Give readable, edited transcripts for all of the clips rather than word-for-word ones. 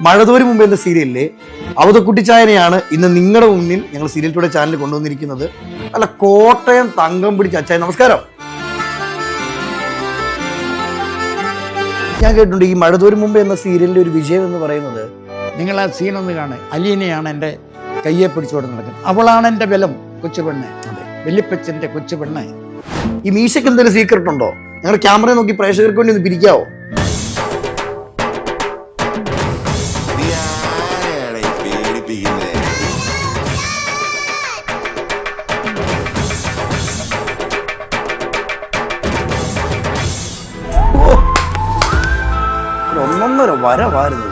മഴതോരു മുമ്പ് എന്ന സീരിയലിലെ അവതക്കുട്ടിച്ചായനെയാണ് ഇന്ന് നിങ്ങളുടെ മുന്നിൽ ഞങ്ങൾ സീരിയൽ ടുഡേ ചാനൽ കൊണ്ടുവന്നിരിക്കുന്നത്. അല്ല, കോട്ടയം തങ്കം പിടിച്ച അച്ചായൻ, നമസ്കാരം. ഞാൻ കേട്ടിട്ടുണ്ട് ഈ മഴതോരു മുമ്പ് എന്ന സീരിയലിന്റെ ഒരു വിജയം എന്ന് പറയുന്നത്, നിങ്ങൾ ആ സീനൊന്ന് കാണുക. അലീനയാണ് എൻ്റെ കയ്യെ പിടിച്ചുകൊണ്ട് നടക്കുന്നത്. അവളാണ് എൻ്റെ ബലം, കൊച്ചുപെണ്ണ്, വെല്ലിപ്പച്ചൻ്റെ കൊച്ചുപെണ്ണ്. ഈ മീശയ്ക്ക് എന്തെങ്കിലും സീക്രട്ട് ഉണ്ടോ? ഞങ്ങളുടെ ക്യാമറ നോക്കി പ്രേക്ഷകർക്ക് വേണ്ടി ഒന്ന് പിരിക്കാവോ? ഒന്നൊന്നര വരവായിരുന്നു.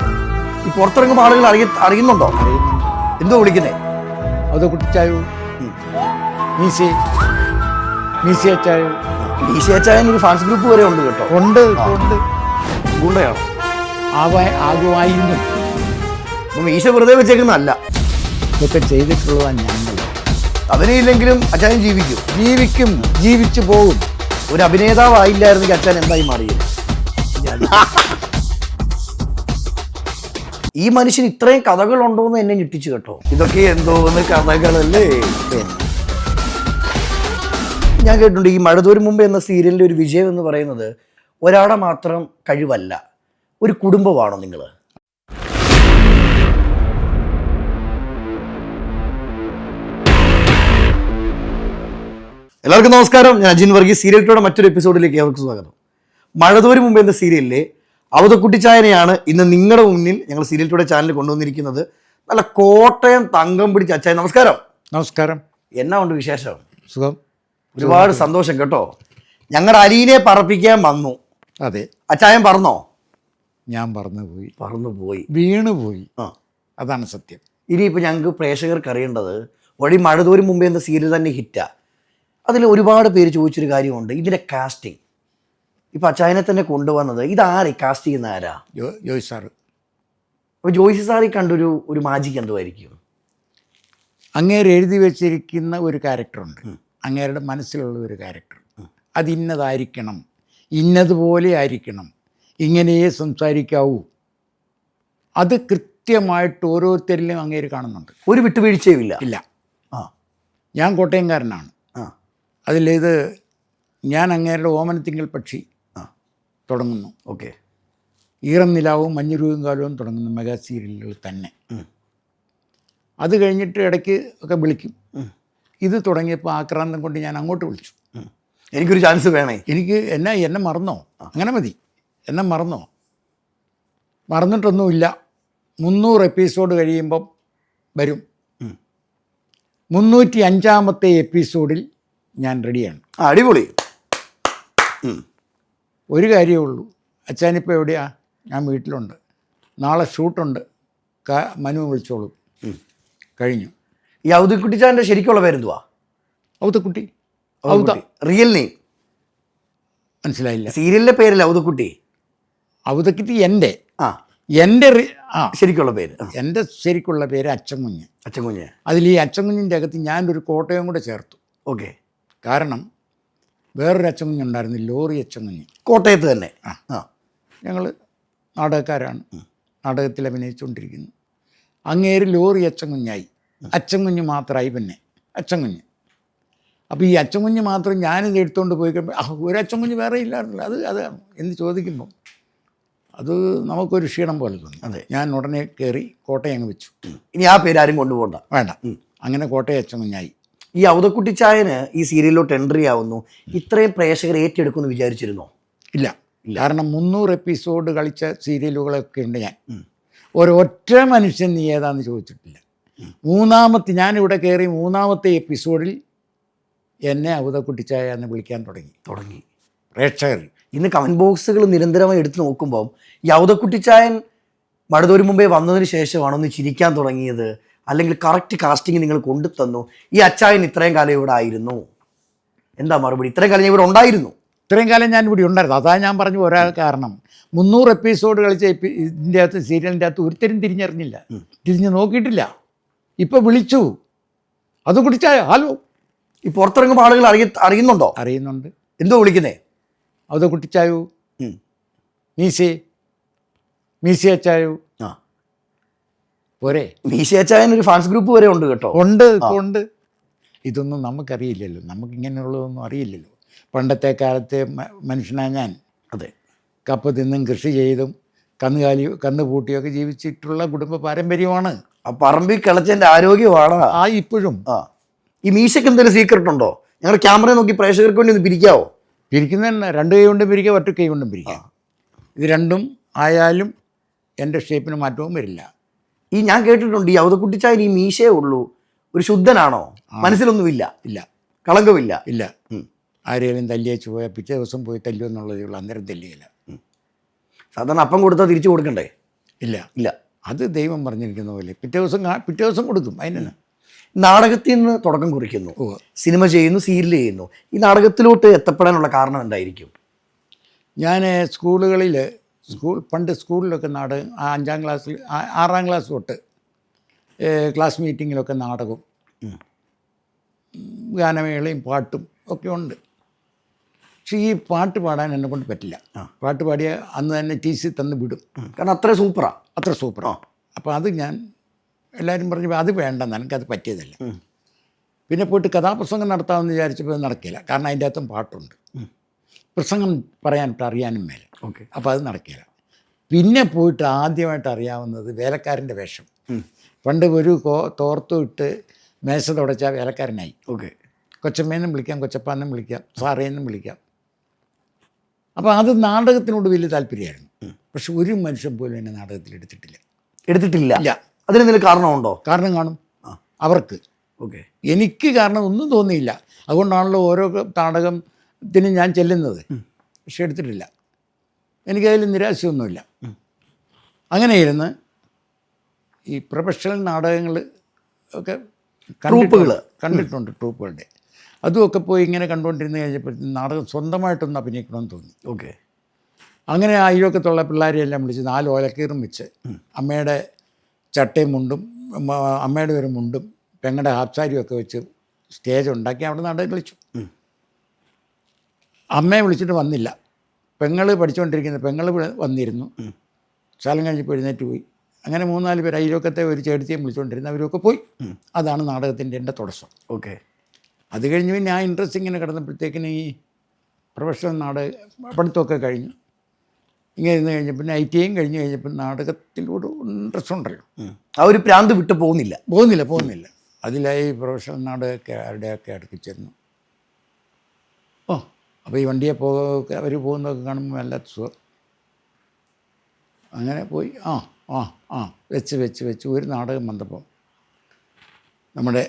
ഈ പുറത്തിറങ്ങുമ്പോൾ ആളുകൾ അറിയുന്നുണ്ടോ? എന്തോ വിളിക്കുന്നേ? അത് കുട്ടിച്ചായോ, മീശിയച്ചായോ. മീശിയച്ചായൻ ഒരു ഫാൻസ് ഗ്രൂപ്പ് വരെ ഉണ്ട് കേട്ടോ. ഉണ്ട്. ഗുണ്ടയാണോ? ആകുമായിരുന്നു. മീശ വെറുതെ വെച്ചേക്കുന്നല്ല, ഇതൊക്കെ ചെയ്തിട്ടുള്ളതാണ് ഞങ്ങൾ. അഭിനയില്ലെങ്കിലും അച്ചായൻ ജീവിക്കും, ജീവിച്ചു പോകും. ഒരു അഭിനേതാവായില്ലായിരുന്നെങ്കിൽ അച്ചായൻ എന്തായി മാറിയത്? ഈ മനുഷ്യന് ഇത്രയും കഥകളുണ്ടോ എന്ന് എന്നെ ഞെട്ടിച്ചു കേട്ടോ. ഇതൊക്കെ എന്തോന്ന് കഥകളല്ലേ. ഞാൻ കേട്ടിട്ടുണ്ട് ഈ മഴതോരു മുമ്പ് എന്ന സീരിയലിന്റെ ഒരു വിജയം എന്ന് പറയുന്നത് ഒരാളുടെ മാത്രം കഴിവല്ല, ഒരു കുടുംബമാണോ നിങ്ങൾ? എല്ലാവർക്കും നമസ്കാരം. ഞാൻ അജിൻ വർഗീസ്. സീരിയൽ ടുഡേ മറ്റൊരു എപ്പിസോഡിലേക്ക് ഏവർക്കും സ്വാഗതം. മഴതോരു മുമ്പ് എന്ന സീരിയലിലെ അവതക്കുട്ടിച്ചായനെയാണ് ഇന്ന് നിങ്ങളുടെ മുന്നിൽ ഞങ്ങൾ സീരിയൽ ടുഡേ ചാനൽ കൊണ്ടുവന്നിരിക്കുന്നത്. നല്ല കോട്ടയം തങ്കം പിടിച്ച അച്ചായൻ, നമസ്കാരം. നമസ്കാരം. എന്നാ ഉണ്ട് വിശേഷം? സുഖം. ഒരുപാട് സന്തോഷം കേട്ടോ. ഞങ്ങളുടെ അലീനെ പറപ്പിക്കാൻ വന്നു. അതെ. അച്ചായൻ പറന്നോ? ഞാൻ പറന്നുപോയി, വീണുപോയി. അതാണ് സത്യം. ഇനിയിപ്പോൾ ഞങ്ങൾക്ക് പ്രേക്ഷകർക്ക് അറിയേണ്ടത്, വഴി മഴതോരും മുമ്പേ എന്ന സീരിയൽ തന്നെ ഹിറ്റാ. അതിൽ ഒരുപാട് പേര് ചോദിച്ചൊരു കാര്യമുണ്ട്, ഇതിൻ്റെ കാസ്റ്റിംഗ്. ഇപ്പം അച്ചായനെ തന്നെ കൊണ്ടുവന്നത് ഇതാരെ കാസ്റ്റ് ചെയ്യുന്ന ആരാ? ജോയ്സ് സാറ്. അപ്പോൾ ജോയ്സ് സാറി കണ്ടൊരു മാജിക് എന്തുമായിരിക്കും? അങ്ങേര് എഴുതി വെച്ചിരിക്കുന്ന ഒരു ക്യാരക്ടറുണ്ട്, അങ്ങേരുടെ മനസ്സിലുള്ള ഒരു ക്യാരക്ടർ. അത് ഇന്നതായിരിക്കണം, ഇന്നതുപോലെ ആയിരിക്കണം, ഇങ്ങനെയേ സംസാരിക്കാവൂ. അത് കൃത്യമായിട്ട് ഓരോരുത്തരിലും അങ്ങേര് കാണുന്നുണ്ട്. ഒരു വിട്ടുവീഴ്ചയും ഇല്ല. ഞാൻ കോട്ടയംകാരനാണ്. അതിലേത് ഞാൻ അങ്ങേരുടെ ഓമനത്തിങ്കൾ പക്ഷി തുടങ്ങുന്നു. ഓക്കെ. ഈറം നിലാവും മഞ്ഞുരുവും കാലവും തുടങ്ങുന്ന മെഗാ സീരിയലുകൾ തന്നെ. അത് കഴിഞ്ഞിട്ട് ഇടയ്ക്ക് ഒക്കെ വിളിക്കും. ഇത് തുടങ്ങിയപ്പോൾ ആക്രാന്തം കൊണ്ട് ഞാൻ അങ്ങോട്ട് വിളിച്ചു. എനിക്കൊരു ചാൻസ് വേണേ. എന്നെ മറന്നോ? അങ്ങനെ മതി. എന്നെ മറന്നിട്ടൊന്നുമില്ല. 300 എപ്പിസോഡ് കഴിയുമ്പം വരും. 305-ാമത്തെ എപ്പിസോഡിൽ ഞാൻ റെഡിയാണ്. അടിപൊളി. ഒരു കാര്യമേ ഉള്ളൂ, അച്ഛനിപ്പോൾ എവിടെയാ? ഞാൻ വീട്ടിലുണ്ട്. നാളെ ഷൂട്ടുണ്ട്, മനു വിളിച്ചോളൂ. കഴിഞ്ഞു. ഈ അവതക്കുട്ടിച്ചാൻ്റെ ശരിക്കുള്ള പേരെന്തുവാ? ഔതക്കുട്ടി. റിയൽ നെയിം മനസ്സിലായില്ല. സീരിയലിന്റെ പേരല്ല ഔതക്കുട്ടി. ഔതക്കുട്ടി എൻ്റെ ശരിക്കുള്ള പേര്. എൻ്റെ ശരിക്കുള്ള പേര് അച്ചൻകുഞ്ഞ്. അതിൽ ഈ അച്ചൻകുഞ്ഞിൻ്റെ അകത്ത് ഞാനൊരു കോട്ടയം കൂടെ ചേർത്തു. ഓക്കെ. കാരണം വേറൊരു അച്ചൻകുഞ്ഞുണ്ടായിരുന്നു, ലോറി അച്ചൻകുഞ്ഞ്, കോട്ടയത്ത് തന്നെ. ഞങ്ങൾ നാടകക്കാരാണ്, നാടകത്തിൽ അഭിനയിച്ചുകൊണ്ടിരിക്കുന്നു. അങ്ങേര് ലോറി അച്ചൻകുഞ്ഞായി, അച്ചൻകുഞ്ഞ് മാത്രമായി. പിന്നെ അച്ചൻകുഞ്ഞ്. അപ്പോൾ ഈ അച്ചൻകുഞ്ഞ് മാത്രം ഞാനിത് എടുത്തുകൊണ്ട് പോയി കഴിയുമ്പോൾ ഒരു അച്ചൻകുഞ്ഞ് വേറെ ഇല്ലായിരുന്നില്ല. അത് എന്ന് ചോദിക്കുമ്പം അത് നമുക്കൊരു ക്ഷീണം പോലെ തോന്നി. അതെ. ഞാൻ ഉടനെ കയറി കോട്ടയം അങ്ങ് വെച്ചു. ഇനി ആ പേര് ആരും കൊണ്ടുപോകണ്ട, വേണ്ട. അങ്ങനെ കോട്ടയം അച്ചൻകുഞ്ഞായി. ഈ അവതക്കുട്ടിച്ചായന് ഈ സീരിയലിലോട്ട് എൻട്രി ആവുന്നു, ഇത്രയും പ്രേക്ഷകർ ഏറ്റെടുക്കുമെന്ന് വിചാരിച്ചിരുന്നോ? ഇല്ല. കാരണം 300 എപ്പിസോഡ് കളിച്ച സീരിയലുകളൊക്കെ ഉണ്ട് ഞാൻ. ഒരൊറ്റ മനുഷ്യൻ നീ ഏതാന്ന് ചോദിച്ചിട്ടില്ല. ഞാനിവിടെ കയറി 3-ാമത്തെ എപ്പിസോഡിൽ എന്നെ അവതക്കുട്ടിച്ചായ എന്ന് വിളിക്കാൻ തുടങ്ങി പ്രേക്ഷകർ. ഇന്ന് കമൻറ്റ് ബോക്സുകൾ നിരന്തരമായി എടുത്തു നോക്കുമ്പം ഈ അവതക്കുട്ടിച്ചായൻ മഴതോരു മുമ്പേ വന്നതിന് ശേഷമാണോ ഒന്ന് ചിരിക്കാൻ തുടങ്ങിയത്, അല്ലെങ്കിൽ കറക്റ്റ് കാസ്റ്റിംഗ് നിങ്ങൾ കൊണ്ടു തന്നു, ഈ അച്ചായൻ ഇത്രയും കാലം ഇവിടെ ആയിരുന്നു? എന്താ മറുപടി? ഇത്രയും കാലം ഞാൻ ഇവിടെ ഉണ്ടായിരുന്നു. ഇത്രയും കാലം ഞാൻ ഇവിടെ ഉണ്ടായിരുന്നു. അതാ ഞാൻ പറഞ്ഞു ഒരാ കാരണം. 300 എപ്പിസോഡ് കളിച്ച ഇതിൻ്റെ അകത്ത്, സീരിയലിൻ്റെ അകത്ത് ഒരുത്തരും തിരിഞ്ഞ് നോക്കിയിട്ടില്ല. ഇപ്പം വിളിച്ചു, അത് കുടിച്ചായ ഹലോ. ഈ പുറത്തിറങ്ങുമ്പോൾ ആളുകൾ അറിയുന്നുണ്ടോ? അറിയുന്നുണ്ട്. എന്തോ വിളിക്കുന്നേ? അത് കുട്ടിച്ചായോ, മീശിയച്ചായോ, പോരെ. മീശയച്ചായൻ ഒരു ഫാൻസ് ഗ്രൂപ്പ് വരെ ഉണ്ട് കേട്ടോ. ഉണ്ട്, ഇപ്പോൾ ഉണ്ട്. ഇതൊന്നും നമുക്കറിയില്ലല്ലോ, നമുക്കിങ്ങനെയുള്ളതൊന്നും അറിയില്ലല്ലോ. പണ്ടത്തെ കാലത്തെ മനുഷ്യനാണ് ഞാൻ. അതെ, കപ്പ തിന്നും കൃഷി ചെയ്തും കന്ന് പൂട്ടിയൊക്കെ ജീവിച്ചിട്ടുള്ള കുടുംബ പാരമ്പര്യമാണ്. ആ പറമ്പിൽ കിളച്ചതിൻ്റെ ആരോഗ്യമാണ് ഇപ്പോഴും. ഈ മീശയ്ക്ക് എന്തെങ്കിലും സീക്രട്ട് ഉണ്ടോ? ഞങ്ങളുടെ ക്യാമറ നോക്കി പ്രേക്ഷകർക്ക് വേണ്ടി ഒന്ന് പിരിക്കാവോ? പിരിക്കുന്ന 2 കൈ കൊണ്ടും പിരിക്കാം, ഒറ്റ കൈ കൊണ്ടും പിരിക്കാം. ഇത് രണ്ടും ആയാലും എൻ്റെ ഷേപ്പിന് മാറ്റവും വരില്ല. ഈ ഞാൻ കേട്ടിട്ടുണ്ട് ഈ യൗദക്കുട്ടിച്ചായൻ ഈ മീശയേ ഉള്ളൂ, ഒരു ശുദ്ധനാണോ? മനസ്സിലൊന്നുമില്ല, ഇല്ല, കളങ്കമില്ല. ഇല്ല. ആരെങ്കിലും തല്ലിയേച്ച് പോയാൽ പിറ്റേ ദിവസം പോയി തല്ലുക എന്നുള്ളതേ ഉള്ളൂ, അന്നേരം തല്ലിയില്ല. സാധാരണ അപ്പം കൊടുത്താൽ തിരിച്ചു കൊടുക്കണ്ടേ? ഇല്ല, ഇല്ല. അത് ദൈവം പറഞ്ഞിരിക്കുന്ന പോലെ പിറ്റേ ദിവസം കൊടുക്കും. അതിനാണ്. നാടകത്തിൽ നിന്ന് തുടക്കം കുറിക്കുന്നു, സിനിമ ചെയ്യുന്നു, സീരിയൽ ചെയ്യുന്നു. ഈ നാടകത്തിലോട്ട് എത്തപ്പെടാനുള്ള കാരണം എന്തായിരിക്കും? ഞാൻ പണ്ട് സ്കൂളിലൊക്കെ നാടകം 5ാം ക്ലാസ്സിൽ 6ാം ക്ലാസ് തൊട്ട് ക്ലാസ് മീറ്റിങ്ങിലൊക്കെ നാടകവും ഗാനമേളയും പാട്ടും ഒക്കെ ഉണ്ട്. പക്ഷേ ഈ പാട്ട് പാടാൻ എന്നെ കൊണ്ട് പറ്റില്ല. പാട്ട് പാടിയ അന്ന് തന്നെ TC തന്ന് വിടും, കാരണം അത്ര സൂപ്പറാണ്. അപ്പോൾ അത് ഞാൻ എല്ലാവരും പറഞ്ഞു അത് വേണ്ടെന്ന്, എനിക്കത് പറ്റിയതല്ല. പിന്നെ പോയിട്ട് കഥാപ്രസംഗം നടത്താമെന്ന് വിചാരിച്ചപ്പോൾ നടക്കില്ല, കാരണം അതിൻ്റെ അകത്തും പാട്ടുണ്ട്. പ്രസംഗം പറയാനിട്ട് അറിയാനും മേലെ. അപ്പോൾ അത് നടക്കില്ല. പിന്നെ പോയിട്ട് ആദ്യമായിട്ട് അറിയാവുന്നത് വേലക്കാരൻ്റെ വേഷം. പണ്ട് ഒരു തോർത്തു ഇട്ട് മേശ തുടച്ചാൽ വേലക്കാരനായി. കൊച്ചമ്മേന്നും വിളിക്കാം, കൊച്ചപ്പാന്നും വിളിക്കാം, സാറേന്നും വിളിക്കാം. അപ്പോൾ അത് നാടകത്തിനോട് വലിയ താല്പര്യമായിരുന്നു. പക്ഷെ ഒരു മനുഷ്യൻ പോലും എന്നെ നാടകത്തിൽ എടുത്തിട്ടില്ല. ഇല്ല. അതിനെന്തെങ്കിലും കാരണമുണ്ടോ? കാരണം കാണും അവർക്ക്. എനിക്ക് കാരണം ഒന്നും തോന്നിയില്ല. അതുകൊണ്ടാണല്ലോ ഓരോ നാടകത്തിനും ഞാൻ ചെല്ലുന്നത്. പക്ഷെ എടുത്തിട്ടില്ല. എനിക്കതിൽ നിരാശയൊന്നുമില്ല. അങ്ങനെ ഇരുന്ന് ഈ പ്രൊഫഷണൽ നാടകങ്ങൾ ഒക്കെ കണ്ടിട്ടുണ്ട്, ട്രൂപ്പുകളുടെ. അതുമൊക്കെ പോയി ഇങ്ങനെ കണ്ടുകൊണ്ടിരുന്ന് കഴിഞ്ഞപ്പോഴത്തേക്കും നാടകം സ്വന്തമായിട്ടൊന്ന് അഭിനയിക്കണമെന്ന് തോന്നി. അങ്ങനെ അയൽവക്കത്തുള്ള പിള്ളേരെയെല്ലാം വിളിച്ച് 4 ഓലക്കീറും വെച്ച് അമ്മയുടെ ചട്ടയും മുണ്ടും അമ്മയുടെ ഒരു മുണ്ടും പെങ്ങളുടെ ഹാഫ് സാരിയൊക്കെ വെച്ച് സ്റ്റേജ് ഉണ്ടാക്കി അവിടെ നാടകം കളിച്ചു. അമ്മയെ വിളിച്ചിട്ട് വന്നില്ല. പെങ്ങൾ പഠിച്ചുകൊണ്ടിരിക്കുന്ന പെങ്ങൾ വന്നിരുന്നു. ശാലം കഴിഞ്ഞപ്പോൾ എഴുന്നേറ്റ് പോയി. അങ്ങനെ 3-4 പേര് അയൽവക്കത്തെ ഒരു ചേട്ടത്തിയും വിളിച്ചുകൊണ്ടിരുന്നു. അവരൊക്കെ പോയി. അതാണ് നാടകത്തിൻ്റെ എൻ്റെ തുടക്കം. അത് കഴിഞ്ഞ് പിന്നെ ആ ഇൻട്രസ്റ്റ് ഇങ്ങനെ കിടന്നപ്പോഴത്തേക്കിന് ഈ പ്രൊഫഷണൽ പഠിത്തമൊക്കെ കഴിഞ്ഞു. ഇങ്ങനെ ഇരുന്ന് കഴിഞ്ഞപ്പോൾ പിന്നെ ITI കഴിഞ്ഞ് കഴിഞ്ഞപ്പോൾ നാടകത്തിലൂടെ ഇൻട്രസ്റ്റ് ഉണ്ടല്ലോ. ആ ഒരു പ്രാന്ത് വിട്ട് പോകുന്നില്ല. അതിലായി പ്രൊഫഷണൽ നാടകമൊക്കെ ആരുടെയൊക്കെ അടുത്ത് ചെന്നു. അപ്പോൾ ഈ വണ്ടിയെ അവർ പോകുന്നതൊക്കെ കാണുമ്പോൾ നല്ല സുഖം. അങ്ങനെ പോയി വെച്ച് ഒരു നാടകം വന്നപ്പോൾ നമ്മുടെ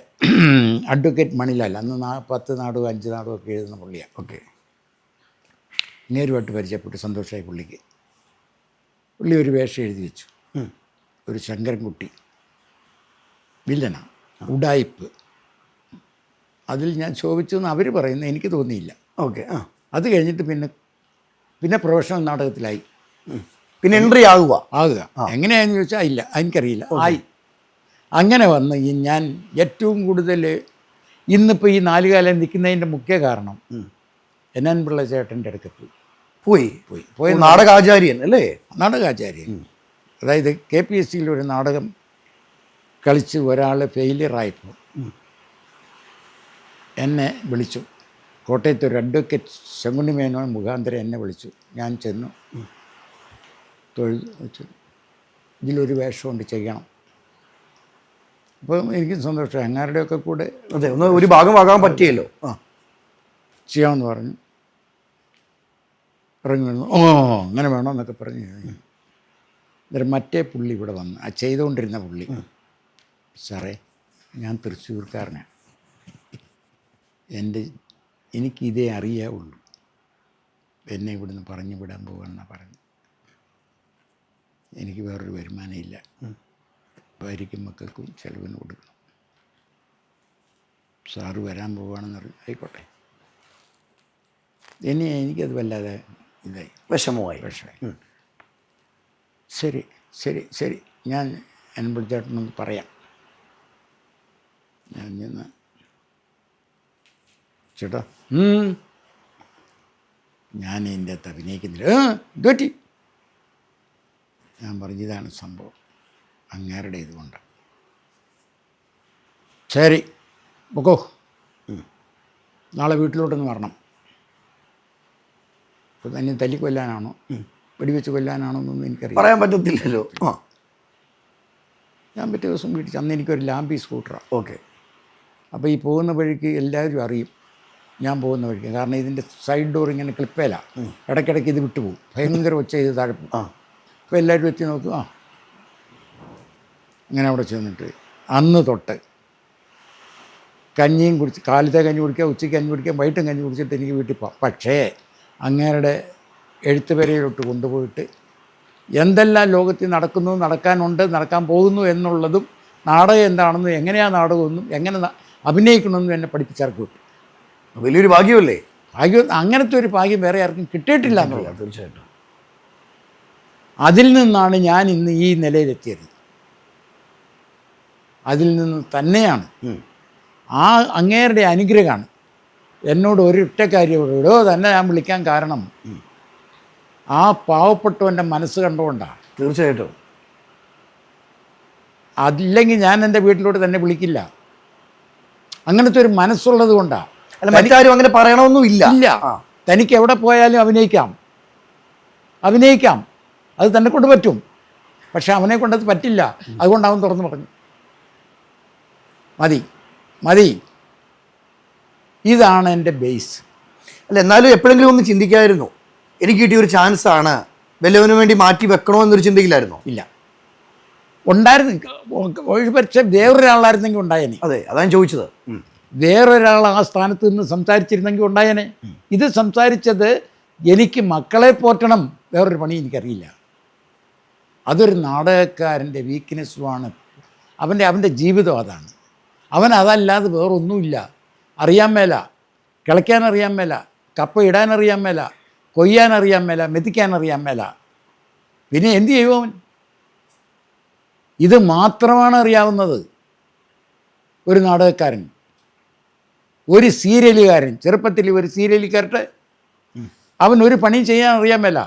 അഡ്വക്കേറ്റ് മണിലാൽ, അന്ന് 10 നാടകവും 5 നാടകമൊക്കെ എഴുതുന്ന പുള്ളിയാണ്. നേരുമായിട്ട് പരിചയപ്പെട്ടു, സന്തോഷമായി പുള്ളിക്ക്. പുള്ളി ഒരു വേഷം എഴുതി വെച്ചു. ഒരു ശങ്കരൻകുട്ടി വില്ലനാണ്, ഉഡായിപ്പ്. അതിൽ ഞാൻ ശോഭിച്ചു എന്ന് അവർ പറയുന്നത്, എനിക്ക് തോന്നിയില്ല. അത് കഴിഞ്ഞിട്ട് പിന്നെ പ്രൊഫഷണൽ നാടകത്തിലായി. പിന്നെ എൻട്രി ആകുക എങ്ങനെയാണെന്ന് ചോദിച്ചാൽ ഇല്ല, എനിക്കറിയില്ല. അങ്ങനെ വന്ന് ഞാൻ ഏറ്റവും കൂടുതൽ ഇന്നിപ്പോൾ ഈ 4 കാലം നിൽക്കുന്നതിൻ്റെ മുഖ്യ കാരണം NN പിള്ള ചേട്ടൻ്റെ അടുത്ത് പോയി നാടകാചാര്യൻ അല്ലേ? നാടകാചാര്യൻ. അതായത് KPSCയിൽ ഒരു നാടകം കളിച്ച് ഒരാൾ ഫെയിലിയറായപ്പോൾ എന്നെ വിളിച്ചു. കോട്ടയത്ത് ഒരു അഡ്വക്കേറ്റ് ശങ്കുണ്ണി മേനോൻ മുഖാന്തരം എന്നെ വിളിച്ചു. ഞാൻ ചെന്നു, തൊഴിൽ വെച്ചു, ഇതിലൊരു വേഷമുണ്ട്, ചെയ്യണം. അപ്പോൾ എനിക്ക് സന്തോഷം, അങ്ങാരുടെയൊക്കെ കൂടെ ഒരു ഭാഗമാകാൻ പറ്റിയല്ലോ. ചെയ്യാമെന്ന് പറഞ്ഞു. ഇറങ്ങി വന്നു. അങ്ങനെ വേണമെന്നൊക്കെ പറഞ്ഞു. അന്നേരം മറ്റേ പുള്ളി ഇവിടെ വന്നു, ആ ചെയ്തുകൊണ്ടിരുന്ന പുള്ളി. സാറേ, ഞാൻ തൃശ്ശൂർക്കാരനാണ്, എനിക്കിതേ അറിയാവുള്ളൂ, എന്നെ ഇവിടുന്ന് പറഞ്ഞു വിടാൻ പോകാമെന്നാണ് പറഞ്ഞു. എനിക്ക് വേറൊരു വരുമാനമില്ല, ഭാര്യയ്ക്കും മക്കൾക്കും ചെലവിന് കൊടുക്കണം. സാറ് വരാൻ പോവുകയാണെന്ന് പറഞ്ഞു. ആയിക്കോട്ടെ. എനിക്കത് വല്ലാതെ ഇതായി, വിഷമമായി. ശരി ഞാൻ വിളിച്ചേട്ടനൊന്ന് പറയാം. ഞാൻ ചെന്ന്, ചേട്ടാ ഞാൻ ഇതിൻ്റെ അകത്ത് അഭിനയിക്കുന്നില്ല. ഇതുപറ്റി? ഞാൻ പറഞ്ഞു, ഇതാണ് സംഭവം. അങ്ങേരുടെ ഇതുകൊണ്ട്. ശരി പൊക്കോ, നാളെ വീട്ടിലോട്ടൊന്ന് വരണം. അപ്പോൾ തന്നെ തല്ലി കൊല്ലാനാണോ വെടിവെച്ച് കൊല്ലാനാണോ എന്നൊന്നും എനിക്കറിയാം, പറയാൻ പറ്റത്തില്ലല്ലോ. ആ ഞാൻ പിറ്റേ ദിവസം വീട്ടിൽ അന്ന് എനിക്കൊരു ലാംബി സ്കൂട്ടറാണ്. ഓക്കെ. അപ്പോൾ ഈ പോകുന്ന വഴിക്ക് എല്ലാവരും അറിയും ഞാൻ പോകുന്ന വഴിക്ക്. കാരണം ഇതിൻ്റെ സൈഡ് ഡോർ ഇങ്ങനെ ക്ലിപ്പേല, ഇടയ്ക്കിടയ്ക്ക് ഇത് വിട്ടുപോകും, ഭയങ്കര ഒച്ച ചെയ്ത് താഴെ പോകും. അപ്പോൾ എല്ലാവരും എത്തി നോക്കും, ആ അങ്ങനെ അവിടെ ചെന്നിട്ട് അന്ന് തൊട്ട് കഞ്ഞിയും കുടിച്ച്, കാലത്തെ കഞ്ഞി കുടിക്കുക, ഉച്ചയ്ക്ക് കഞ്ഞി കുടിക്കുക, വൈകിട്ടും കഞ്ഞി കുടിച്ചിട്ട് എനിക്ക് വീട്ടിൽ പോകാം. പക്ഷേ അങ്ങേരുടെ എഴുത്തുപേരയിലോട്ട് കൊണ്ടുപോയിട്ട് എന്തെല്ലാം ലോകത്തിൽ നടക്കുന്നു, നടക്കാനുണ്ട്, നടക്കാൻ പോകുന്നു എന്നുള്ളതും നാടകം എന്താണെന്നും എങ്ങനെയാണ് നാടകമെന്നും എങ്ങനെ അഭിനയിക്കണമെന്നും എന്നെ പഠിപ്പിച്ചിറക്കി വിട്ടു. വലിയൊരു ഭാഗ്യമല്ലേ? ഭാഗ്യം, അങ്ങനത്തെ ഒരു ഭാഗ്യം വേറെ ആർക്കും കിട്ടിയിട്ടില്ല എന്നുള്ളത്. തീർച്ചയായിട്ടും. അതിൽ നിന്നാണ് ഞാൻ ഇന്ന് ഈ നിലയിലെത്തിയത്. അതിൽ നിന്ന് തന്നെയാണ് ആ അങ്ങേരുടെ അനുഗ്രഹമാണ് എന്നോട് ഒരൊറ്റ കാര്യമോ തന്നെ ഞാൻ വിളിക്കാൻ കാരണം ആ പാവപ്പെട്ടവൻ്റെ മനസ്സ് കണ്ടുകൊണ്ടാണ്. തീർച്ചയായിട്ടും. അതില്ലെങ്കിൽ ഞാൻ എൻ്റെ വീട്ടിലോട്ട് തന്നെ വിളിക്കില്ല. അങ്ങനത്തെ ഒരു മനസ്സുള്ളത് കൊണ്ടാണ്. അല്ല, മറ്റാരും അങ്ങനെ പറയണമെന്നും ഇല്ല. തനിക്ക് എവിടെ പോയാലും അഭിനയിക്കാം, അത് തന്നെ കൊണ്ട് പറ്റും. പക്ഷെ അവനെ കൊണ്ടത് പറ്റില്ല. അതുകൊണ്ട് അവൻ തുറന്നു പറഞ്ഞു, മതി, ഇതാണ് എൻ്റെ ബേസ്. അല്ല, എന്നാലും എപ്പോഴെങ്കിലും ഒന്ന് ചിന്തിക്കായിരുന്നു, എനിക്ക് കിട്ടിയ ഒരു ചാൻസാണ്, വല്ലവന് വേണ്ടി മാറ്റി വെക്കണോ എന്നൊരു ചിന്തയില്ലായിരുന്നോ? ഇല്ല, ഉണ്ടായിരുന്നു. പക്ഷേ വേറൊരാളായിരുന്നെങ്കിൽ ഉണ്ടായേനെ. അതെ, അതാണ് ചോദിച്ചത്. വേറൊരാൾ ആ സ്ഥാനത്ത് നിന്ന് സംസാരിച്ചിരുന്നെങ്കിൽ ഉണ്ടായേനെ. ഇത് സംസാരിച്ചത് എനിക്ക് മക്കളെ പോറ്റണം, വേറൊരു പണി എനിക്കറിയില്ല. അതൊരു നാടകക്കാരൻ്റെ വീക്ക്നെസ്സുമാണ്. അവൻ്റെ ജീവിതം അതാണ്. അവനതല്ലാതെ വേറൊന്നുമില്ല. അറിയാൻ മേല, കിളയ്ക്കാൻ അറിയാൻ മേല, കപ്പ ഇടാൻ അറിയാൻ മേല, കൊയ്യാൻ അറിയാൻ മേല, മെതിക്കാൻ അറിയാൻ മേല. പിന്നെ എന്തു ചെയ്യും അവൻ? ഇത് മാത്രമാണ് അറിയാവുന്നത് ഒരു നാടകക്കാരൻ, ഒരു സീരിയലുകാരൻ. ചെറുപ്പത്തിൽ ഒരു സീരിയലുകാരട്ട് അവൻ ഒരു പണി ചെയ്യാൻ അറിയാൻ മേല,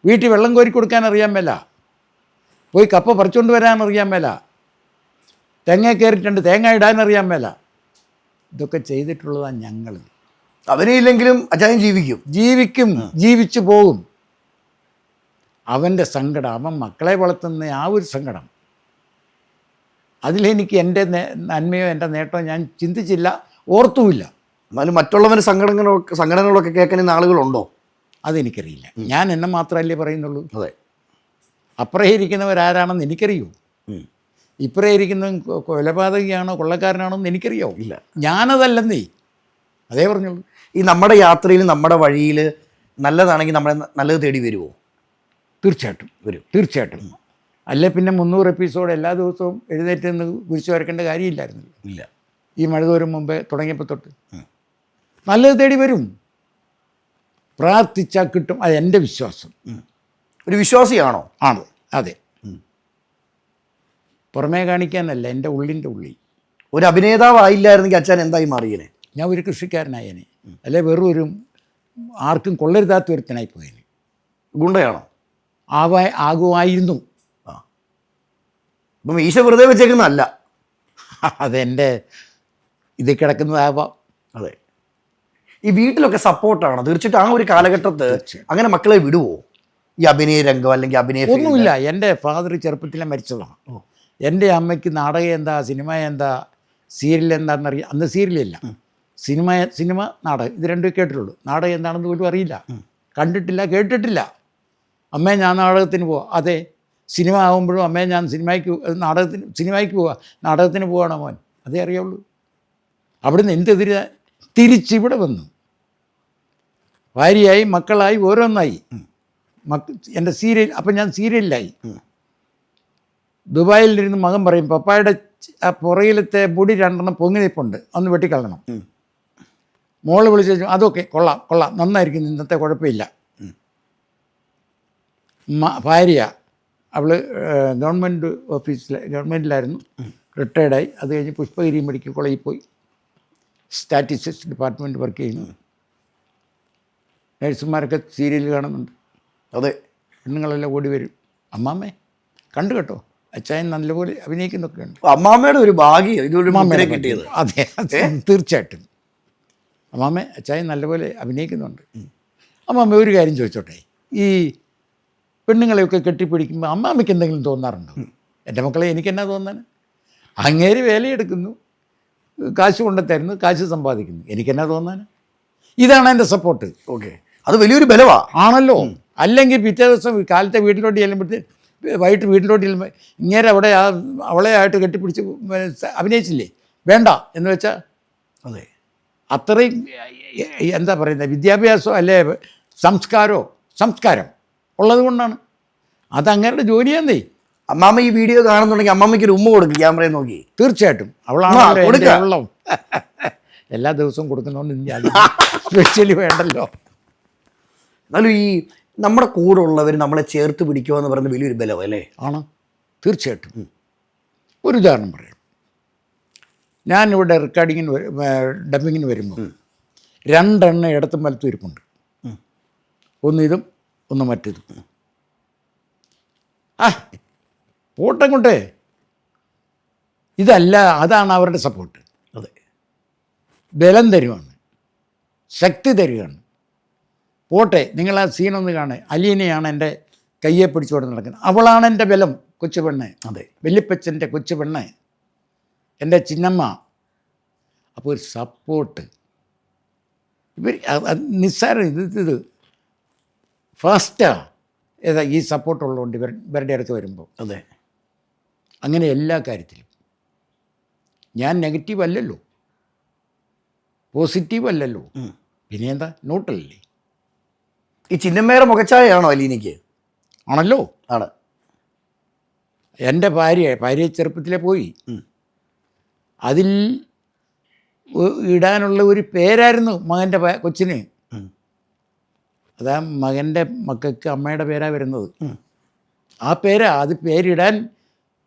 വീട്ടിൽ വെള്ളം കോരി കൊടുക്കാൻ അറിയാൻ മേല, പോയി കപ്പ പറിച്ചുകൊണ്ട് വരാൻ അറിയാൻ മേല, തെങ്ങ കയറിയിട്ടുണ്ട് തേങ്ങ ഇടാൻ അറിയാൻ മേല. ഇതൊക്കെ ചെയ്തിട്ടുള്ളതാണ് ഞങ്ങൾ. അവനില്ലെങ്കിലും അച്ചായൻ ജീവിക്കും, ജീവിച്ചു പോകും. അവൻ്റെ സങ്കടം, അവൻ മക്കളെ വളർത്തുന്ന ആ ഒരു സങ്കടം, അതിലെനിക്ക് എൻ്റെ നന്മയോ എൻ്റെ നേട്ടമോ ഞാൻ ചിന്തിച്ചില്ല, ഓർത്തുമില്ല. എന്നാലും മറ്റുള്ളവന് സങ്കടങ്ങളൊക്കെ കേൾക്കാൻ ആളുകളുണ്ടോ? അതെനിക്കറിയില്ല. ഞാൻ എന്നെ മാത്രമല്ലേ പറയുന്നുള്ളൂ. അതെ. അപ്പുറേ ഇരിക്കുന്നവരാരാണെന്ന് എനിക്കറിയൂ. ഇപ്പുറേ ഇരിക്കുന്നവൻ കൊലപാതകയാണോ കൊള്ളക്കാരനാണോ എന്ന് എനിക്കറിയോ? ഇല്ല. ഞാനതല്ലെന്നേ, അതേ പറഞ്ഞുള്ളൂ. ഈ നമ്മുടെ യാത്രയിൽ, നമ്മുടെ വഴിയിൽ നല്ലതാണെങ്കിൽ നമ്മളെ നല്ലത് തേടി വരുമോ? തീർച്ചയായിട്ടും വരും, തീർച്ചയായിട്ടും. അല്ലേ പിന്നെ 300 എപ്പിസോഡ് എല്ലാ ദിവസവും എഴുന്നേറ്റ് നിന്ന് കുരിശ് വരക്കേണ്ട കാര്യമില്ലായിരുന്നല്ലോ. ഇല്ല. ഈ മഴ തോരും മുമ്പേ തുടങ്ങിയപ്പോൾ തൊട്ട് നല്ലത് തേടി വരും. പ്രാർത്ഥിച്ചാൽ കിട്ടും, അത് എൻ്റെ വിശ്വാസം. ഒരു വിശ്വാസിയാണോ? ആണ്, അതെ. പുറമേ കാണിക്കാനല്ല, എൻ്റെ ഉള്ളിൻ്റെ ഉള്ളിൽ. ഒരു അഭിനേതാവായില്ലായിരുന്നെങ്കിൽ അച്ഛൻ എന്തായി മാറിയേനെ? ഞാൻ ഒരു കൃഷിക്കാരനായേനെ, അല്ലെ വെറും ഒരു ആർക്കും കൊള്ളരുതാത്ത ഒരുത്തനായി പോയേനെ. ഗുണ്ടയാണോ? ആകുമായിരുന്നു. അപ്പം ഈശ വെറുതെ വെച്ചേക്കുന്നതല്ല. അതെൻ്റെ ഇത് കിടക്കുന്നതാവാം. അതെ. ഈ വീട്ടിലൊക്കെ സപ്പോർട്ടാണോ? തീർച്ചയായിട്ടും. ആ ഒരു കാലഘട്ടത്ത് അങ്ങനെ മക്കളെ വിടുവോ? ഈ അഭിനയ രംഗം അല്ലെങ്കിൽ അഭിനയം ഒന്നുമില്ല. എൻ്റെ ഫാദർ ചെറുപ്പത്തിലെ മരിച്ചതാണ്. എൻ്റെ അമ്മയ്ക്ക് നാടകം എന്താ, സിനിമ എന്താ, സീരിയൽ എന്താണെന്നറിയാം. അന്ന് സീരിയലില്ല, സിനിമ നാടകം, ഇത് രണ്ടും കേട്ടിട്ടുള്ളൂ. നാടകം എന്താണെന്ന് പോലും അറിയില്ല, കണ്ടിട്ടില്ല, കേട്ടിട്ടില്ല. അമ്മേ ഞാൻ നാടകത്തിന് പോവാം. അതെ. സിനിമ ആകുമ്പോഴും അമ്മേ ഞാൻ സിനിമയ്ക്ക് പോവാം. നാടകത്തിന് പോവാണോ മോൻ? അതേ അറിയാവുള്ളൂ. അവിടുന്ന് എന്തെതിരെ തിരിച്ചിവിടെ വന്നു. ഭാര്യയായി, മക്കളായി, ഓരോന്നായി. എൻ്റെ സീരിയൽ, അപ്പം ഞാൻ സീരിയലിലായി. ദുബായിലിരുന്ന് മകൻ പറയും, പപ്പായുടെ ആ പുറകിലത്തെ മുടി 2 പൊങ്ങി നിൽപ്പുണ്ട്, ഒന്ന് വെട്ടിക്കളയണം. മോള് വിളിച്ചു, അതൊക്കെ കൊള്ളാം, നന്നായിരിക്കും, ഇന്നത്തെ കുഴപ്പമില്ല. ഭാര്യ, അവൾ ഗവൺമെൻറ്റിലായിരുന്നു, റിട്ടയർഡായി. അത് കഴിഞ്ഞ് പുഷ്പഗിരി മെഡിക്കൽ കോളേജിൽ പോയി സ്റ്റാറ്റിസ്റ്റിക്സ് ഡിപ്പാർട്ട്മെൻറ്റ് വർക്ക് ചെയ്യുന്നു. നഴ്സുമാരൊക്കെ സീരിയൽ കാണുന്നുണ്ട്. അതെ. പെണ്ണുങ്ങളെല്ലാം ഓടി വരും, അമ്മാമ്മേ കണ്ടു കേട്ടോ, അച്ചായൻ നല്ലപോലെ അഭിനയിക്കുന്നൊക്കെ ഉണ്ട്. അമ്മാമ്മയുടെ ഒരു ഭാഗ്യം ഇതൊരു മുദ്ര കിട്ടിയത്. അതെ, തീർച്ചയായിട്ടും അമ്മാമ്മ അച്ചായൻ നല്ലപോലെ അഭിനയിക്കുന്നുണ്ട്. അമ്മാമ്മ ഒരു കാര്യം ചോദിച്ചോട്ടെ, ഈ പെണ്ണുങ്ങളെയൊക്കെ കെട്ടിപ്പിടിക്കുമ്പോൾ അമ്മാമ്മയ്ക്ക് എന്തെങ്കിലും തോന്നാറുണ്ടോ? എൻ്റെ മക്കളെ എനിക്കെന്നാ തോന്നാൻ, അങ്ങേര് വേലയെടുക്കുന്നു, കാശ് കൊണ്ട് തരുന്നു, കാശ് സമ്പാദിക്കുന്നു, എനിക്കെന്നാ തോന്നാൻ? ഇതാണ് എൻ്റെ സപ്പോർട്ട്. ഓക്കെ, അത് വലിയൊരു ബലമാണ് ആണല്ലോ. അല്ലെങ്കിൽ പിറ്റേ ദിവസം കാലത്തെ വീട്ടിലോട്ട് ചെല്ലുമ്പോഴത്തേക്ക് വൈകിട്ട് വീട്ടിലോട്ട് ചെല്ലുമ്പോൾ ഇങ്ങേരെ അവിടെ അവളെ ആയിട്ട് കെട്ടിപ്പിടിച്ച് അഭിനയിച്ചില്ലേ, വേണ്ട എന്ന് വെച്ചാൽ അതെ അത്രയും എന്താ പറയുന്നത്, വിദ്യാഭ്യാസമോ അല്ലേ സംസ്കാരം ഉള്ളത് കൊണ്ടാണ്. അത് അങ്ങേരുടെ ജോലിയാന്നേ. അമ്മാമ്മ ഈ വീഡിയോ കാണുന്നുണ്ടെങ്കിൽ അമ്മാമ്മയ്ക്ക് ഒരു ഉമ്മ കൊടുക്കും ക്യാമറയെ നോക്കി. തീർച്ചയായിട്ടും അവളാണ് വെള്ളം എല്ലാ ദിവസവും കൊടുക്കുന്നതുകൊണ്ട് ഞാൻ സ്പെഷ്യലി വേണ്ടല്ലോ. എന്നാലും ഈ നമ്മുടെ കൂടെ ഉള്ളവർ നമ്മളെ ചേർത്ത് പിടിക്കുക എന്ന് പറയുന്നത് വലിയൊരു ബലം അല്ലേ? ആണ്, തീർച്ചയായിട്ടും. ഒരു ഉദാഹരണം പറയാം. ഞാനിവിടെ റെക്കോർഡിങ്ങിന് ഡബിങ്ങിന് വരുമ്പോൾ 2 എണ്ണം ഇടത്തും വലത്തും ഇരിപ്പുണ്ട്. ഒന്ന് ഇതും ഒന്ന് മറ്റേതും. പോട്ടെ കൊണ്ടേ, ഇതല്ല, അതാണ് അവരുടെ സപ്പോർട്ട്. അതെ, ബലം തരുവാണ്, ശക്തി തരുകയാണ്. പോട്ടെ, നിങ്ങൾ ആ സീനൊന്ന് കാണേ, അലീനയാണ് എൻ്റെ കയ്യെ പിടിച്ചുകൊണ്ട് നടക്കുന്നത്, അവളാണ് എൻ്റെ ബലം, കൊച്ചു പെണ്ണ്. അതെ, വല്യപ്പച്ചൻ്റെ കൊച്ചു പെണ്ണ്, എൻ്റെ ചിന്നമ്മ. അപ്പോൾ ഒരു സപ്പോർട്ട് ഇവർ നിസ്സാരം. ഇത് ഫാസ്റ്റാ ഏതാ ഈ സപ്പോർട്ടുള്ളതുകൊണ്ട് ഇവരുടെ അടുത്ത് വരുമ്പോൾ. അതെ, അങ്ങനെ എല്ലാ കാര്യത്തിലും ഞാൻ നെഗറ്റീവ് അല്ലല്ലോ, പോസിറ്റീവ് അല്ലല്ലോ, പിന്നെ എന്താ ന്യൂട്രലല്ലേ. ഈ ചിന്നമ്മയുടെ മുഖച്ഛായയാണോ അലീനയ്ക്ക്? ആണല്ലോ. ആണ്. എൻ്റെ ഭാര്യ ചെറുപ്പത്തിലേ പോയി. അതിൽ ഇടാനുള്ള ഒരു പേരായിരുന്നു മകൻ്റെ കൊച്ചിന്. അതാ മകൻ്റെ മക്കൾക്ക് അമ്മയുടെ പേരാണ് വരുന്നത്. ആ പേരാ, അത് പേരിടാൻ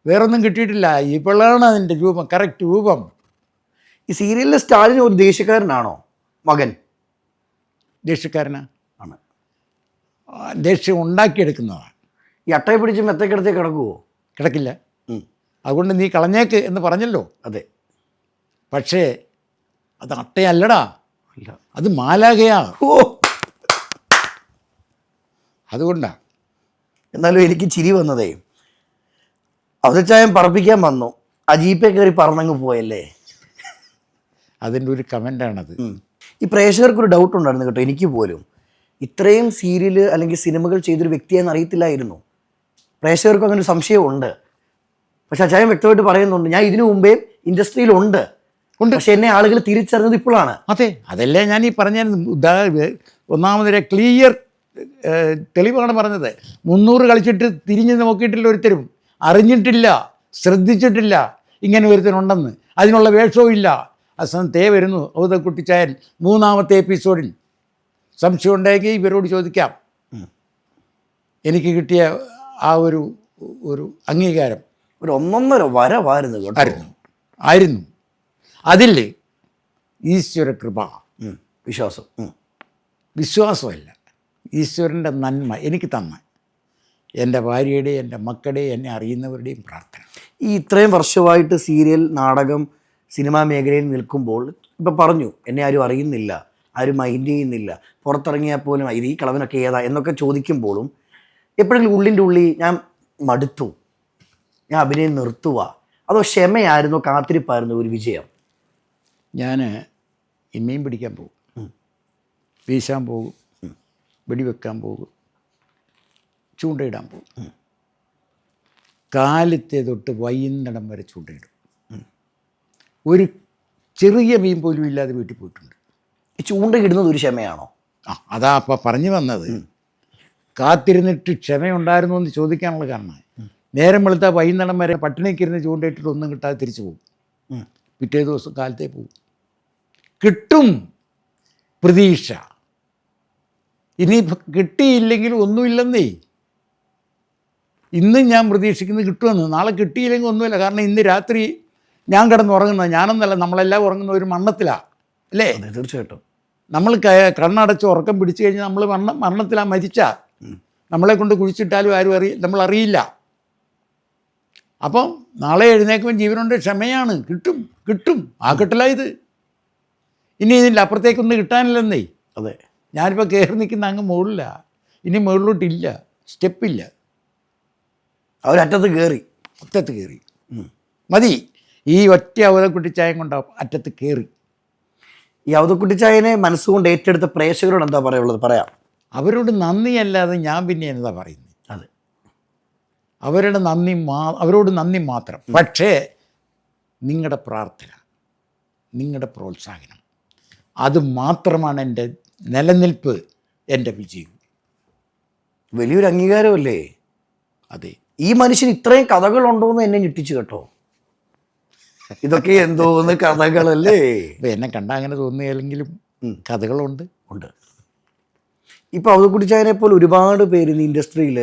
വേറൊന്നും കിട്ടിയിട്ടില്ല. ഇവളാണ് അതിൻ്റെ രൂപം, കറക്റ്റ് രൂപം. ഈ സീരിയലിലെ സ്റ്റാലിൻ ഒരു ദേഷ്യക്കാരനാണോ മകൻ? ദേഷ്യക്കാരനാ ആണ്. ദേഷ്യം ഉണ്ടാക്കിയെടുക്കുന്നതാണ്. ഈ അട്ടയെ പിടിച്ച് മെത്തക്കിടത്തേ കിടക്കുവോ? കിടക്കില്ല. അതുകൊണ്ട് നീ കളഞ്ഞേക്ക് എന്ന് പറഞ്ഞല്ലോ. അതെ, പക്ഷേ അത് അട്ടയല്ലടാ, അല്ല, അത് മാലാകയാ. ഓ, അതുകൊണ്ടാണ്. എന്നാലും എനിക്ക് ചിരി വന്നതേ, അവതച്ചായം പറപ്പിക്കാൻ വന്നു, ആ ജീപ്പേ കയറി പറന്നങ്ങ് പോയല്ലേ. അതിൻ്റെ ഒരു കമൻ്റാണത്. ഈ പ്രേക്ഷകർക്കൊരു ഡൗട്ട് ഉണ്ടായിരുന്നു കേട്ടോ, എനിക്ക് പോലും. ഇത്രയും സീരിയൽ അല്ലെങ്കിൽ സിനിമകൾ ചെയ്തൊരു വ്യക്തിയെന്ന് അറിയത്തില്ലായിരുന്നു. പ്രേക്ഷകർക്കും അങ്ങനെ ഒരു സംശയമുണ്ട്. പക്ഷെ അച്ചായം വ്യക്തമായിട്ട് പറയുന്നുണ്ട്, ഞാൻ ഇതിനു മുമ്പേ ഇൻഡസ്ട്രിയിലുണ്ട്, പക്ഷെ എന്നെ ആളുകൾ തിരിച്ചറിഞ്ഞത് ഇപ്പോഴാണ്. അതെ, അതല്ലേ ഞാൻ ഈ പറഞ്ഞ ഒന്നാമതൊരു ക്ലിയർ തെളിവാണ് പറഞ്ഞത്. 300 കളിച്ചിട്ട് തിരിഞ്ഞ് നോക്കിയിട്ടില്ല, ഒരുത്തരും അറിഞ്ഞിട്ടില്ല, ശ്രദ്ധിച്ചിട്ടില്ല ഇങ്ങനെ ഒരുത്തനുണ്ടെന്ന്. അതിനുള്ള വേഷവും ഇല്ല. അവസാനം വരുന്നു ഔതക്കുട്ടിച്ചായൻ 3ാമത്തെ എപ്പിസോഡിൽ. സംശയം ഉണ്ടെങ്കിൽ ഇവരോട് ചോദിക്കാം. എനിക്ക് കിട്ടിയ ആ ഒരു അംഗീകാരം ഒരു 1.5 വരവായിരുന്നു കേട്ടോ. ആയിരുന്നു. അതിൽ ഈശ്വര കൃപ, വിശ്വാസമല്ല, ഈശ്വരൻ്റെ നന്മ എനിക്ക് തന്ന എൻ്റെ ഭാര്യയുടെയും എൻ്റെ മക്കളുടെയും എന്നെ അറിയുന്നവരുടെയും പ്രാർത്ഥന. ഈ ഇത്രയും വർഷമായിട്ട് സീരിയൽ, നാടകം, സിനിമാ മേഖലയിൽ നിൽക്കുമ്പോൾ ഇപ്പം പറഞ്ഞു, എന്നെ ആരും അറിയുന്നില്ല, ആരും മൈൻഡ് ചെയ്യുന്നില്ല, പുറത്തിറങ്ങിയാൽ പോലും ഇത് ഈ കളവനൊക്കെ ഏതാ എന്നൊക്കെ ചോദിക്കുമ്പോഴും എപ്പോഴെങ്കിലും ഉള്ളിൻ്റെ ഉള്ളിൽ ഞാൻ മടുത്തു, ഞാൻ അഭിനയം നിർത്തുക, അതോ ക്ഷമയായിരുന്നോ, കാത്തിരിപ്പായിരുന്നോ ഒരു വിജയം? ഞാൻ മീൻ പിടിക്കാൻ പോകും, വീശാൻ പോകും, വെടിവെക്കാൻ പോകും, ചൂണ്ടയിടാൻ പോകും. കാലത്തെ തൊട്ട് വൈകുന്നേരം വരെ ചൂണ്ടയിടും. ഒരു ചെറിയ മീൻ പോലും ഇല്ലാതെ വീട്ടിൽ പോയിട്ടുണ്ട്. ഈ ചൂണ്ടയിടുന്നത് ഒരു ക്ഷമയാണോ? അതാ അപ്പം പറഞ്ഞു വന്നത്. കാത്തിരുന്നിട്ട് ക്ഷമയുണ്ടായിരുന്നു എന്ന് ചോദിക്കാനുള്ള കാരണം, നേരം വെളുത്താൽ വൈകുന്നേരം വരെ പട്ടിണിക്കിരുന്ന് ചൂണ്ടയിട്ടിട്ട് ഒന്നും കിട്ടാതെ തിരിച്ചു പോകും. പിറ്റേ ദിവസം കാലത്തേ പോകും. കിട്ടും, പ്രതീക്ഷ. ഇനി കിട്ടിയില്ലെങ്കിൽ ഒന്നുമില്ലെന്നേ. ഇന്നും ഞാൻ പ്രതീക്ഷിക്കുന്നത് കിട്ടുമെന്ന്. നാളെ കിട്ടിയില്ലെങ്കിൽ ഒന്നുമില്ല. കാരണം ഇന്ന് രാത്രി ഞാൻ കിടന്നുറങ്ങുന്നത്, ഞാനൊന്നല്ല, നമ്മളെല്ലാം ഉറങ്ങുന്ന ഒരു മരണത്തിലാണ് അല്ലേ? തീർച്ചയായിട്ടും. നമ്മൾ കണ്ണടച്ച് ഉറക്കം പിടിച്ചു കഴിഞ്ഞാൽ നമ്മൾ മരണത്തിലാണ്. മരിച്ചാൽ നമ്മളെ കൊണ്ട് കുഴിച്ചിട്ടാലും ആരും നമ്മൾ അറിയില്ല. അപ്പം നാളെ എഴുന്നേക്കുമ്പോൾ ജീവനുണ്ട്, ക്ഷമയാണ്, കിട്ടും കിട്ടും. ആ കിട്ടലായത് ഇനി ഇതിൻ്റെ അപ്പുറത്തേക്കൊന്നും കിട്ടാനില്ലെന്നേ. അതെ. ഞാനിപ്പോൾ കയറി നിൽക്കുന്ന അങ്ങ് മുകളിലാണ്, ഇനി മുകളിലോട്ടില്ല, സ്റ്റെപ്പില്ല. അവരറ്റത്ത് കയറി, അറ്റത്ത് കയറി മതി. ഈ ഒറ്റ അവതക്കുട്ടിച്ചായം കൊണ്ട് അറ്റത്ത് കയറി. ഈ അവതക്കുട്ടിച്ചായനെ മനസ്സുകൊണ്ട് ഏറ്റെടുത്ത പ്രേക്ഷകരോട് എന്താ പറയുള്ളത്? പറയാം. അവരോട് നന്ദിയല്ലാതെ ഞാൻ പിന്നെ എന്താ പറയുന്നത്? അതെ, അവരോട് നന്ദി മാത്രം. പക്ഷേ നിങ്ങളുടെ പ്രാർത്ഥന, നിങ്ങളുടെ പ്രോത്സാഹനം, അത് മാത്രമാണ് എൻ്റെ നിലനിൽപ്പ്, എൻ്റെ വിജയം. വലിയൊരു അംഗീകാരമല്ലേ? അതെ. ഈ മനുഷ്യന് ഇത്രയും കഥകളുണ്ടോയെന്ന് എന്നെ ഞെട്ടിച്ചു കേട്ടോ. ഇതൊക്കെ എന്തോന്ന് കഥകളല്ലേ? ഇപ്പം എന്നെ കണ്ടാൽ അങ്ങനെ തോന്നുകയില്ലെങ്കിലും കഥകളുണ്ട്. ഉണ്ട്. ഇപ്പോൾ അവതക്കുട്ടിച്ചായനെ പോലെ ഒരുപാട് പേര് ഇന്ന് ഇൻഡസ്ട്രിയിൽ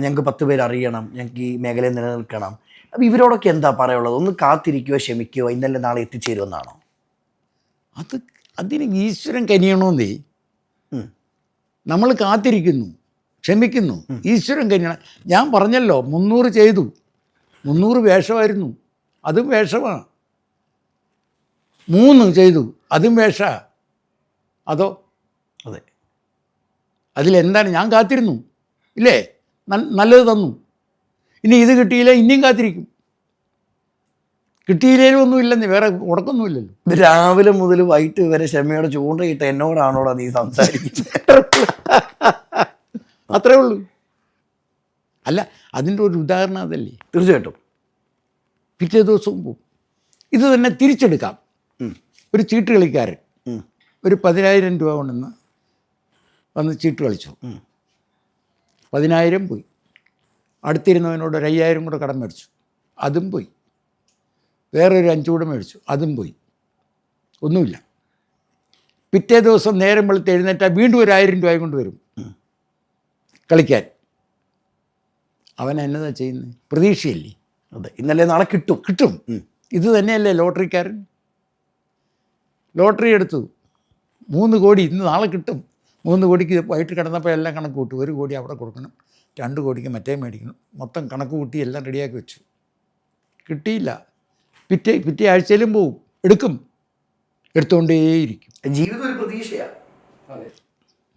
ഞങ്ങൾക്ക് 10 പേര് അറിയണം, ഞങ്ങൾക്ക് ഈ മേഖലയിൽ നിലനിൽക്കണം. അപ്പോൾ ഇവരോടൊക്കെ എന്താ പറയുള്ളത്? ഒന്ന് കാത്തിരിക്കുകയോ ക്ഷമിക്കുകയോ ഇന്നലെ നാളെ എത്തിച്ചേരുമെന്നാണോ? അതിന് ഈശ്വരൻ കനിയണമെന്നേ. നമ്മൾ കാത്തിരിക്കുന്നു, ക്ഷമിക്കുന്നു, ഈശ്വരൻ കനിയണം. ഞാൻ പറഞ്ഞല്ലോ 300 ചെയ്തു, 300 വേഷമായിരുന്നു, അതും വേഷമാണ്. 3 ചെയ്തു, അതും വേഷ. അതോ? അതെ. അതിലെന്താണ്? ഞാൻ കാത്തിരുന്നു, ഇല്ലേ? നല്ലത് തന്നു. ഇനി ഇത് കിട്ടിയില്ല, ഇനിയും കാത്തിരിക്കും. കിട്ടിയില്ലേലും ഒന്നുമില്ലെന്ന്, വേറെ ഉടക്കൊന്നുമില്ലല്ലോ. ഇത് രാവിലെ മുതൽ വൈകിട്ട് വരെ ക്ഷമയോടെ ചൂണ്ടയിട്ട് എന്നോടാണോടാ നീ സംസാരിക്കുന്നത്? അത്രേ ഉള്ളൂ. അല്ല, അതിൻ്റെ ഒരു ഉദാഹരണം അതല്ലേ? തീർച്ചയായിട്ടും. പിറ്റേ ദിവസവും പോകും. ഇത് തന്നെ തിരിച്ചെടുക്കാം. ഒരു ചീട്ട് കളിക്കാരൻ ഒരു 10,000 രൂപ കൊണ്ടുവന്ന് വന്ന് ചീട്ട് കളിച്ചു. 10,000 പോയി. അടുത്തിരുന്നവനോട് ഒരു 5,000 കൂടെ കടം മേടിച്ചു, അതും പോയി. വേറൊരു 5 കൂടെ മേടിച്ചു, അതും പോയി. ഒന്നുമില്ല. പിറ്റേ ദിവസം നേരം വെളുത്ത് എഴുന്നേറ്റാൽ വീണ്ടും ഒരു 1000 രൂപ കൊണ്ടുവരും കളിക്കാൻ. അവൻ എന്നതാ ചെയ്യുന്നത്? പ്രതീക്ഷയല്ലേ? അതെ, ഇന്നലെ നാളെ കിട്ടും. ഇത് തന്നെയല്ലേ ലോട്ടറിക്കാരൻ? ലോട്ടറി എടുത്തു, 3 കോടി ഇന്ന് നാളെ കിട്ടും. 3 കോടിക്ക് വൈകിട്ട് കിടന്നപ്പോൾ എല്ലാം കണക്ക് കൂട്ടി. 1 കോടി അവിടെ കൊടുക്കണം, 2 കോടിക്ക് മറ്റേ മേടിക്കണം, മൊത്തം കണക്ക് കൂട്ടി എല്ലാം റെഡിയാക്കി വെച്ചു. കിട്ടിയില്ല. പിറ്റേ ആഴ്ചയിലും പോവും, എടുക്കും, എടുത്തുകൊണ്ടേയിരിക്കും. ജീവിതം ഒരു പ്രതീക്ഷയാണ്. അതെ,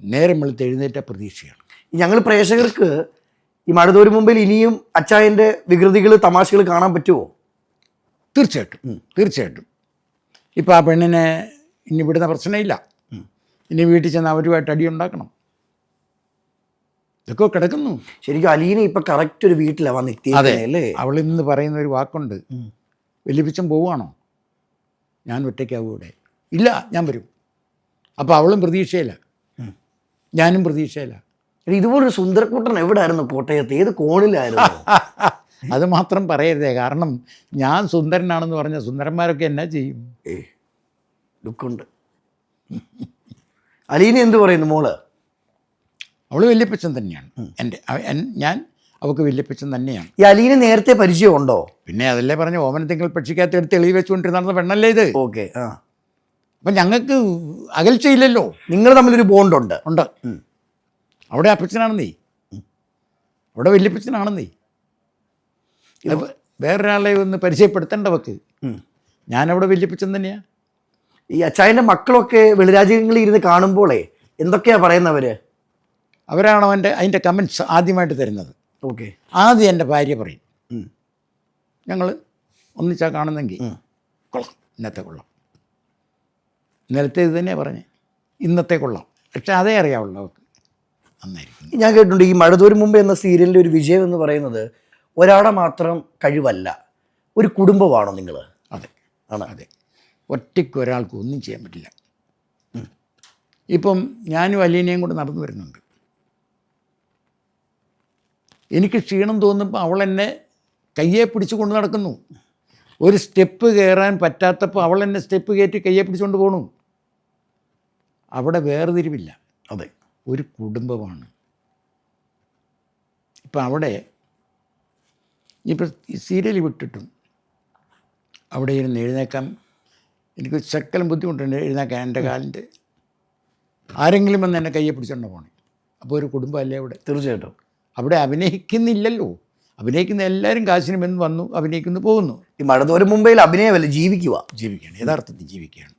നേരം വെളുത്ത് എഴുന്നേറ്റ പ്രതീക്ഷയാണ്. ഞങ്ങൾ പ്രേക്ഷകർക്ക് ഈ മഴതോരും മുമ്പിൽ ഇനിയും അച്ചായൻ്റെ വികൃതികൾ, തമാശകൾ കാണാൻ പറ്റുമോ? തീർച്ചയായിട്ടും. ഇപ്പോൾ ആ പെണ്ണിനെ ഇനി വിടുന്ന പ്രശ്നമില്ല. ഇനി വീട്ടിൽ ചെന്ന് അവരുമായിട്ട് അടിയുണ്ടാക്കണം. ഇതൊക്കെ കിടക്കുന്നു. ശരിക്കും അലീന ഇപ്പം കറക്റ്റ് ഒരു വീട്ടിലാണ് വന്നെത്തിയല്ലേ? അവൾ ഇന്ന് പറയുന്ന ഒരു വാക്കുണ്ട്, വലിയപ്പിച്ചൻ പോവുകയാണോ? ഞാൻ ഒറ്റയ്ക്കാവും ഇവിടെ. ഇല്ല, ഞാൻ വരും. അപ്പോൾ അവളും പ്രതീക്ഷയില്ല, ഞാനും പ്രതീക്ഷയില്ല. ഇതുപോലൊരു സുന്ദരക്കൂട്ടൻ എവിടെയായിരുന്നു? കോട്ടയത്ത് ഏത് കോണിലായിരുന്നു? അത് മാത്രം പറയരുതേ, കാരണം ഞാൻ സുന്ദരനാണെന്ന് പറഞ്ഞ സുന്ദരന്മാരൊക്കെ എന്നാ ചെയ്യും? ലുക്കുണ്ട്. അലീന എന്ത് പറയുന്നു മോള്? അവൾ വല്യപ്പച്ചൻ തന്നെയാണ്. ഞാൻ അവൾക്ക് വല്യപ്പച്ചൻ തന്നെയാണ്. ഈ അലീന നേരത്തെ പരിചയമുണ്ടോ? പിന്നെ അതല്ലേ പറഞ്ഞ ഓമനത്തിങ്കൾ പക്ഷിക്കകത്ത് എടുത്ത് എളി വെച്ചുകൊണ്ടിരുന്ന പെണ്ണല്ലേ ഇത്. ഓക്കെ. അപ്പം ഞങ്ങൾക്ക് അകൽച്ചയില്ലല്ലോ. നിങ്ങൾ തമ്മിലൊരു ബോണ്ടുണ്ട്. ഉണ്ട്. അവിടെ അപ്പച്ചനാണെന്നേ, അവിടെ വല്യപ്പച്ചനാണെന്നേ. വേറൊരാളെ ഒന്ന് പരിചയപ്പെടുത്തേണ്ടവർക്ക്. ഞാനവിടെ വല്യപ്പച്ചൻ തന്നെയാണ്. ഈ അച്ചായൻ്റെ മക്കളൊക്കെ വെളിരാജ്യങ്ങളിൽ ഇരുന്ന് കാണുമ്പോളേ എന്തൊക്കെയാ പറയുന്നവര്? അവരാണ് അതിൻ്റെ കമൻറ്റ്സ് ആദ്യമായിട്ട് തരുന്നത്. ഓക്കെ. ആദ്യം എൻ്റെ ഭാര്യ പറയും, ഞങ്ങൾ ഒന്നിച്ചാ കാണുന്നെങ്കിൽ കൊള്ളാം, ഇന്നത്തെ കൊള്ളാം. ഇന്നലത്തെ ഇത് തന്നെയാണ് പറഞ്ഞത്, ഇന്നത്തെ കൊള്ളാം. പക്ഷെ അതേ അറിയാവുള്ളൂ അവർക്ക്, നന്നായിരിക്കും. ഞാൻ കേട്ടിട്ടുണ്ട് ഈ മഴതോരും മുമ്പ് എന്ന സീരിയലിൻ്റെ ഒരു വിജയം എന്ന് പറയുന്നത് ഒരാളുടെ മാത്രം കഴിവല്ല, ഒരു കുടുംബമാണോ നിങ്ങൾ? അതെ അതെ. ഒറ്റയ്ക്ക് ഒരാൾക്ക് ഒന്നും ചെയ്യാൻ പറ്റില്ല. ഇപ്പം ഞാനും അലീനയും കൂടെ നടന്നു വരുന്നുണ്ട്. എനിക്ക് ക്ഷീണം തോന്നുമ്പോൾ അവൾ എന്നെ കയ്യെ പിടിച്ചു കൊണ്ട് നടക്കുന്നു. ഒരു സ്റ്റെപ്പ് കയറാൻ പറ്റാത്തപ്പോൾ അവൾ എന്നെ സ്റ്റെപ്പ് കയറ്റി കയ്യെ പിടിച്ചുകൊണ്ട് പോകണു. അവിടെ വേർതിരിവില്ല. അതെ, ഒരു കുടുംബമാണ്. ഇപ്പം അവിടെ ഇപ്പം സീരിയൽ വിട്ടിട്ടും അവിടെ ഇരുന്ന് എഴുന്നേക്കാൻ എനിക്ക് ശക്കലം ബുദ്ധിമുട്ടുണ്ട്. എഴുന്നേക്കാൻ എൻ്റെ കാലിൻ്റെ ആരെങ്കിലും വന്ന് എന്നെ കയ്യെ പിടിച്ചോണ്ട് പോകണേ. അപ്പോൾ ഒരു കുടുംബമല്ലേ അവിടെ? തീർച്ചയായിട്ടും. അവിടെ അഭിനയിക്കുന്നില്ലല്ലോ, അഭിനയിക്കുന്ന എല്ലാവരും കാശിന് വന്ന് വന്നു അഭിനയിക്കുന്നു പോകുന്നു. ഈ മഴതോരും മുംബൈയിൽ അഭിനയമല്ല, ജീവിക്കുക. ജീവിക്കുകയാണ്, യഥാർത്ഥത്തിൽ ജീവിക്കുകയാണ്.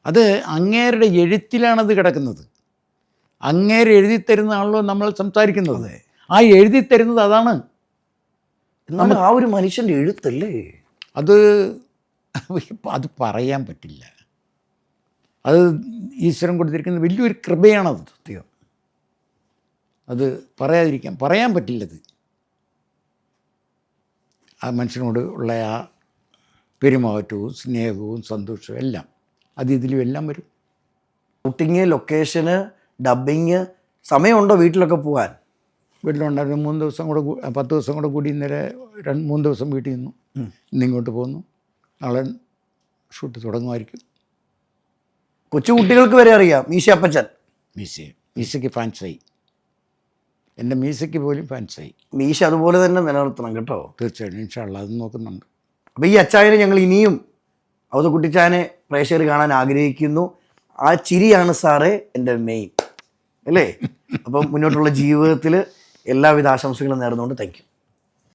അത് അങ്ങേരുടെ എഴുത്തിലാണത് കിടക്കുന്നത്. അങ്ങേര് എഴുതിത്തരുന്നതാണല്ലോ നമ്മൾ സംസാരിക്കുന്നത്. ആ എഴുതിത്തരുന്നത് അതാണ്. എന്നാൽ ആ ഒരു മനുഷ്യൻ്റെ എഴുത്തല്ലേ അത് അത് പറയാൻ പറ്റില്ല. അത് ഈശ്വരൻ കൊടുത്തിരിക്കുന്ന വലിയൊരു കൃപയാണത്. സത്യം. അത് പറയാൻ പറ്റില്ലത്. ആ മനുഷ്യനോട് ഉള്ള ആ പെരുമാറ്റവും സ്നേഹവും സന്തോഷവും എല്ലാം അത് ഇതിലും എല്ലാം വരും. ഷൂട്ടിങ്, ലൊക്കേഷന്, ഡബിങ്, സമയമുണ്ടോ വീട്ടിലൊക്കെ പോകാൻ? വീട്ടിലുണ്ടായിരുന്നു 3 ദിവസം കൂടെ 10 ദിവസം കൂടെ കൂടി ഇന്നലെ 3 ദിവസം വീട്ടിൽ നിന്നു. ഇന്നിങ്ങോട്ട് പോന്നു. നാളെ ഷൂട്ട് തുടങ്ങുമായിരിക്കും. കൊച്ചു കുട്ടികൾക്ക് വരെ അറിയാം മീശ അപ്പച്ചൻ. മീശയ്ക്ക് ഫാൻസായി. എൻ്റെ മീശയ്ക്ക് പോലും ഫാൻസായി. മീശ അതുപോലെ തന്നെ നിലനിർത്തണം കേട്ടോ. തീർച്ചയായിട്ടും ഇൻഷാ അല്ലാഹ് അത് നോക്കുന്നുണ്ട്. അപ്പോൾ ഈ അച്ചായനെ ഞങ്ങൾ ഇനിയും ഔതക്കുട്ടിച്ചായനെ പ്രേക്ഷകർ കാണാൻ ആഗ്രഹിക്കുന്നു. ആ ചിരിയാണ് സാറേ എൻ്റെ മെയിൻ, അല്ലേ? അപ്പം മുന്നോട്ടുള്ള ജീവിതത്തിൽ എല്ലാവിധ ആശംസകളും നേർന്നുകൊണ്ട് താങ്ക് യു.